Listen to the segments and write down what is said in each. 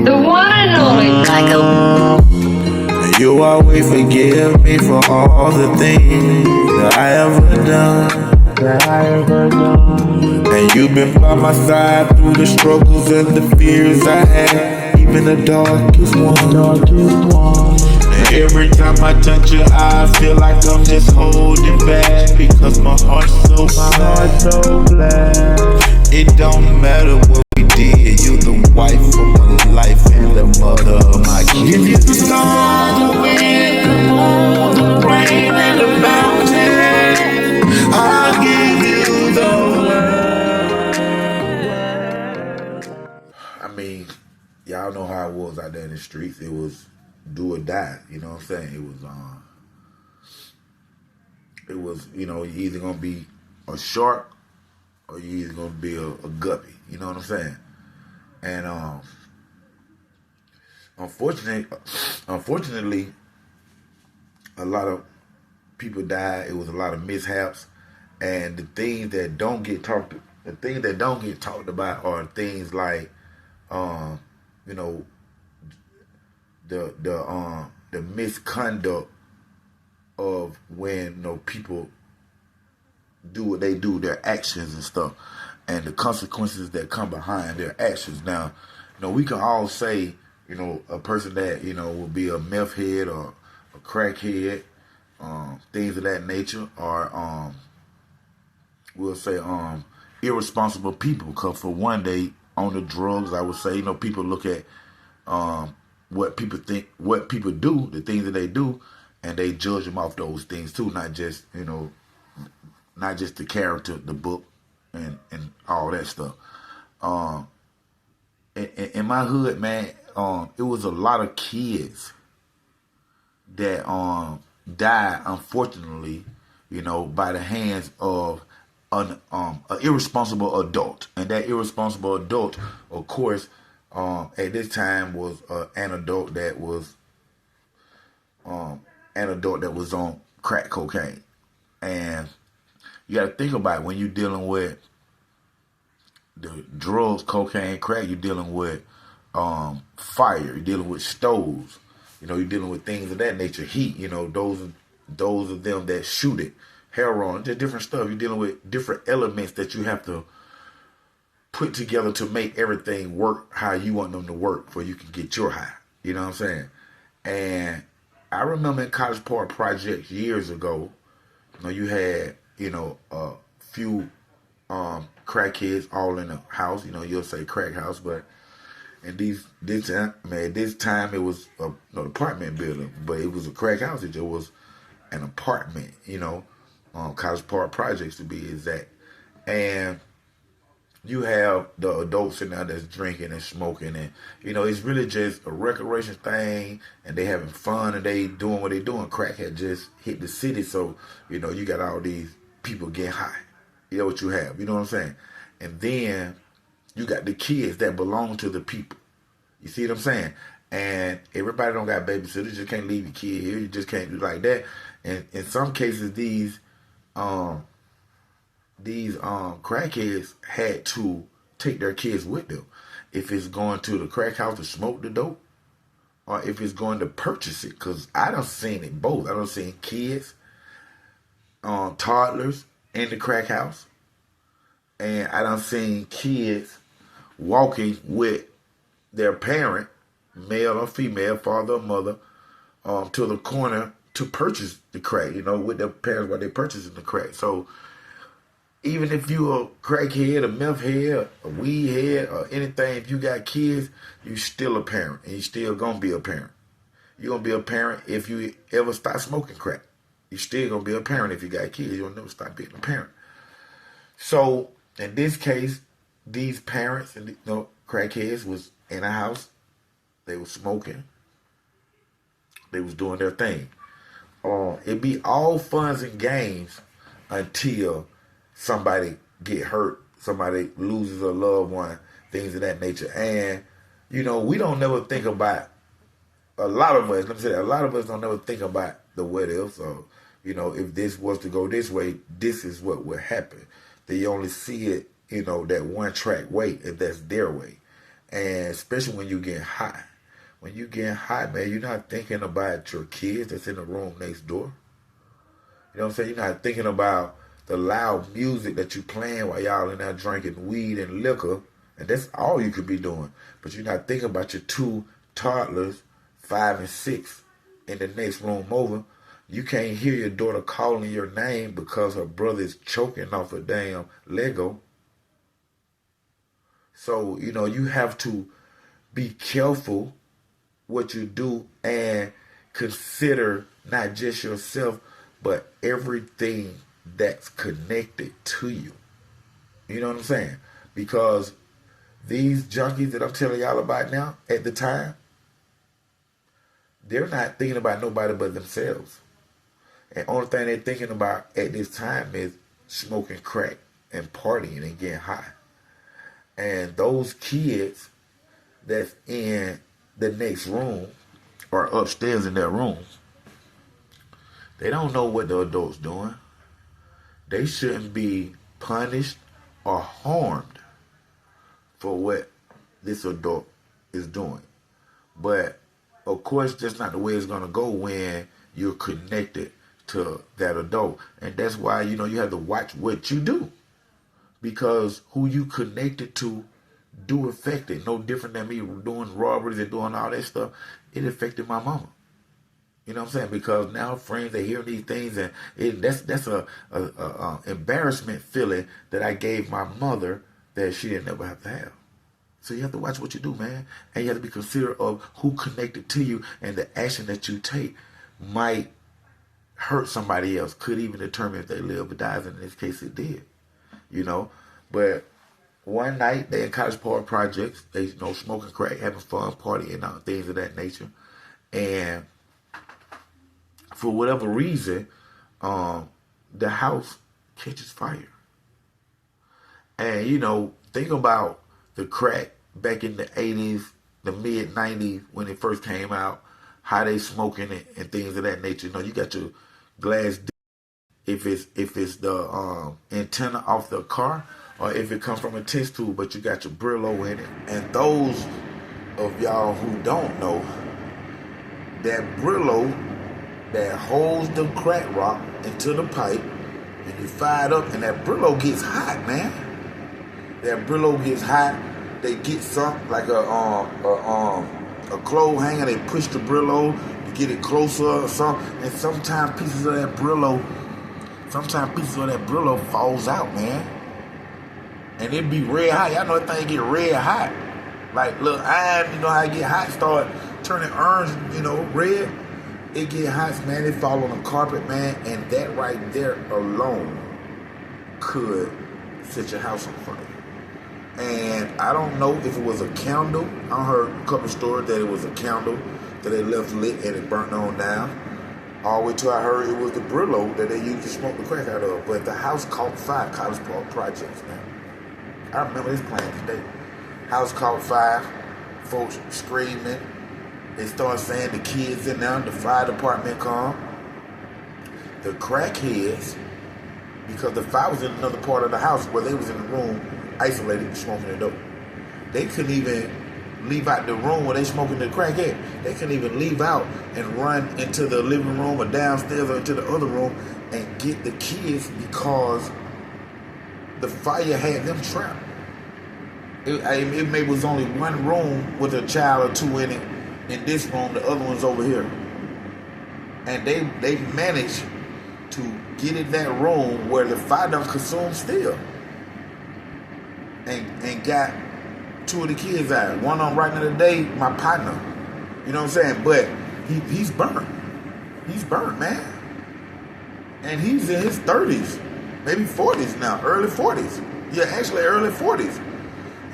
The one and only And you always forgive me for all the things that I ever done. And you've been by my side through the struggles and the fears I had, even the darkest one. And every time I touch your eye, I feel like I'm just holding back, because my heart's so glad. It don't matter what we did, you the wife of my life and the mother of my kids. Give you the stars, the wind, the moon, the rain, and the mountain. I'll give you the world. I mean, y'all know how it was out there in the streets. It was do or die. You know what I'm saying? It was, you either gonna be a shark or you either gonna be a guppy. You know what I'm saying? And unfortunately, a lot of people died. It was a lot of mishaps, and the things that don't get talked about are things like, the misconduct of when people do what they do, their actions and stuff, and the consequences that come behind their actions. Now, we can all say, a person that, will be a meth head or a crackhead, things of that nature, or we'll say irresponsible people, because for one, they on the drugs. I would say, people look at what people think, what people do, the things that they do, and they judge them off those things too, not just the character, the book, and all that stuff. In my hood, man, it was a lot of kids that died, unfortunately, by the hands of an irresponsible adult. And that irresponsible adult, of course, at this time was an adult that was on crack cocaine. And you got to think about it, when you're dealing with the drugs, cocaine, crack, you're dealing with fire, you're dealing with stoves, you're dealing with things of that nature, heat, those are them that shoot it, heroin, just different stuff. You're dealing with different elements that you have to put together to make everything work how you want them to work, for you can get your high. You know what I'm saying? And I remember in College Park projects years ago, you had, a few crackheads all in a house. You'll say crack house, but this time it was an apartment building, but it was a crack house. It just was an apartment, College Park projects to be exact. And you have the adults in there that's drinking and smoking, and it's really just a recreation thing, and they having fun and they doing what they doing. Crack had just hit the city, so you got all these people getting high. You know what you have, you know what I'm saying? And then you got the kids that belong to the people. You see what I'm saying? And everybody don't got babysitters. You just can't leave your kid here. You just can't do like that. And in some cases, these crackheads had to take their kids with them. If it's going to the crack house to smoke the dope, or if it's going to purchase it. Because I done seen it both. I done seen kids, toddlers in the crack house. And I done seen kids walking with their parent, male or female, father or mother, to the corner to purchase the crack, with their parents while they're purchasing the crack. So even if you a crackhead, a meth head, a weed head, or anything, if you got kids, you still a parent, and you still gonna be a parent. You're gonna be a parent if you ever start smoking crack. You still gonna be a parent if you got kids. You'll never stop being a parent. So in this case, these parents and crackheads was in a house. They was smoking. They was doing their thing. It'd be all funs and games until somebody get hurt, somebody loses a loved one, things of that nature. And, we don't never think about, a lot of us don't never think about the what if. So, if this was to go this way, this is what would happen. They only see it, that one track way, if that's their way. And especially when you get hot. When you get hot, man, you're not thinking about your kids that's in the room next door. You know what I'm saying? You're not thinking about the loud music that you playing while y'all in there drinking weed and liquor. And that's all you could be doing. But you're not thinking about your two toddlers, 5 and 6, in the next room over. You can't hear your daughter calling your name because her brother is choking off a damn Lego. So, you know, you have to be careful what you do and consider not just yourself, but everything that's connected to you. You know what I'm saying? Because these junkies that I'm telling y'all about now, at the time, they're not thinking about nobody but themselves. And only thing they're thinking about at this time is smoking crack and partying and getting high. And those kids that's in the next room or upstairs in their room, they don't know what the adult's doing. They shouldn't be punished or harmed for what this adult is doing. But, of course, that's not the way it's going to go when you're connected to that adult. And that's why, you know, you have to watch what you do. Because who you connected to do affect it. No different than me doing robberies and doing all that stuff. It affected my mama. You know what I'm saying? Because now friends, they hear these things, and that's a embarrassment feeling that I gave my mother that she didn't ever have to have. So you have to watch what you do, man. And you have to be considerate of who connected to you, and the action that you take might hurt somebody else. Could even determine if they live or dies, and in this case it did. You know? But one night, they in College Park Projects, they, you know, smoking crack, having fun, partying, things of that nature. And for whatever reason, the house catches fire. And, you know, think about the crack back in the 80s, the mid-90s, when it first came out, how they smoking it and things of that nature. You know, you got your glass, if it's the antenna off the car, or if it comes from a test tube, but you got your Brillo in it. And those of y'all who don't know, that Brillo that holds the crack rock into the pipe, and you fire it up, and that Brillo gets hot, man. That Brillo gets hot. They get something like a clothes hanger. They push the Brillo to get it closer or something. And sometimes pieces of that Brillo falls out, man. And it be red hot. Y'all know that thing get red hot. Like, look, iron, you know how it get hot, start turning orange, you know, red. It get hot, man. It fall on the carpet, man. And that right there alone could set your house on fire. And I don't know if it was a candle. I heard a couple stories that it was a candle that they left lit and it burnt on down. All the way till I heard it was the Brillo that they used to smoke the crack out of. But the house caught fire, College Park Projects, man. I remember this plan today. House caught fire, folks screaming. They started saying the kids in there, the fire department come. The crackheads, because the fire was in another part of the house where they was in the room, isolated, smoking the dope. They couldn't even leave out the room where they smoking the crackhead. They couldn't even leave out and run into the living room or downstairs or into the other room and get the kids because the fire had them trapped. It maybe was only one room with a child or two in it. In this room, the other one's over here. And they managed to get in that room where the fire done consumed still. And got two of the kids out. One on right now today, my partner. You know what I'm saying? But he's burnt. He's burnt, man. And he's in his 30s. Maybe 40s now. Early 40s. Yeah, actually early 40s.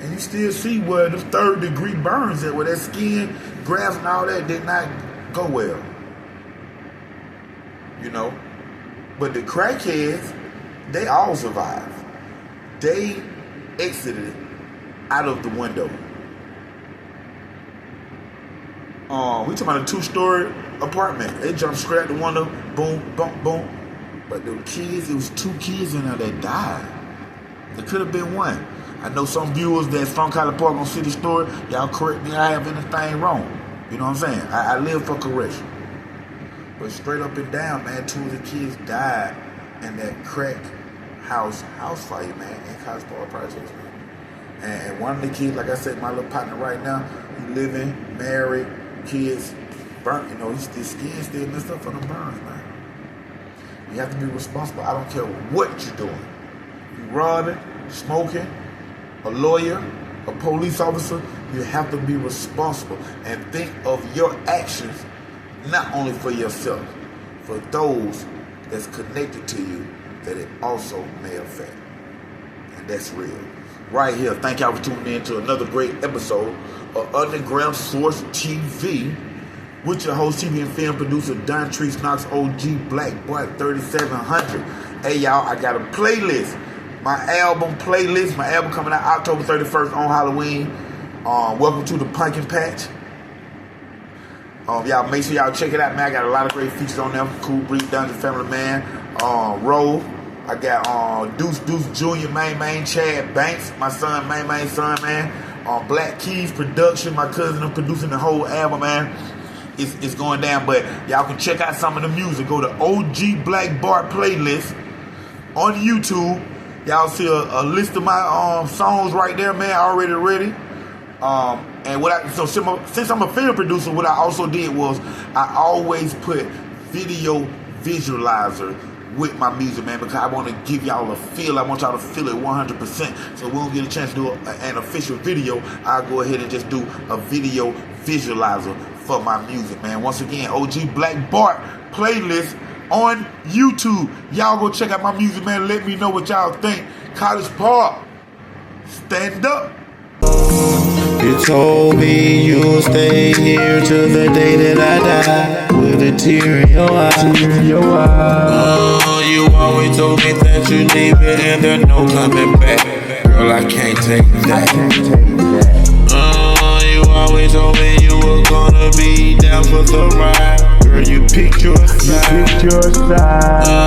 And you still see where the 3rd-degree burns at, where that skin, grass, and all that did not go well. You know? But the crackheads, they all survived. They exited out of the window. We talking about a 2-story apartment. They jumped straight out the window, boom, boom, boom. But the kids, it was 2 kids in there that died. It could have been 1. I know some viewers that's from College Park on City Story. Y'all correct me, I have anything wrong. You know what I'm saying? I live for correction. But straight up and down, man, 2 of the kids died in that crack house fight, man, in College Park Projects, man. And one of the kids, like I said, my little partner right now, he living, married, kids, burnt, you know, his skin still messed up from the burns, man. You have to be responsible. I don't care what you're doing. You robbing, smoking, a lawyer, a police officer, you have to be responsible and think of your actions not only for yourself, for those that's connected to you that it also may affect. And that's real. Right here, thank y'all for tuning in to another great episode of Underground Source TV with your host, TV and film producer, Dontrece Knox, OG Black Boy 3700. Hey y'all, I got a playlist. My album playlist. My album coming out October 31st on Halloween. Welcome to the Pumpkin Patch. Y'all make sure y'all check it out, man. I got a lot of great features on there. Cool Breeze, Dungeon Family Man, Roll. I got Deuce Jr., Main, Chad Banks, my son, main son, man. Black Keys Production, my cousin, I'm producing the whole album, man. It's going down, but y'all can check out some of the music. Go to OG Black Bart playlist on YouTube. Y'all see a list of my songs right there, man. Already ready. And since I'm a film producer, what I also did was I always put video visualizer with my music, man, because I want to give y'all a feel. I want y'all to feel it 100%. So we don't get a chance to do an official video. I'll go ahead and just do a video visualizer for my music, man. Once again, OG Black Bart playlist on YouTube. Y'all go check out my music, man. Let me know what y'all think. College Park, stand up. You told me you would stay here till the day that I die, with a tear in your eye. You always told me that you leave it and there's no coming back. Girl, I can't take that. You always told me you were gonna be down for the ride. Girl, you picked your side.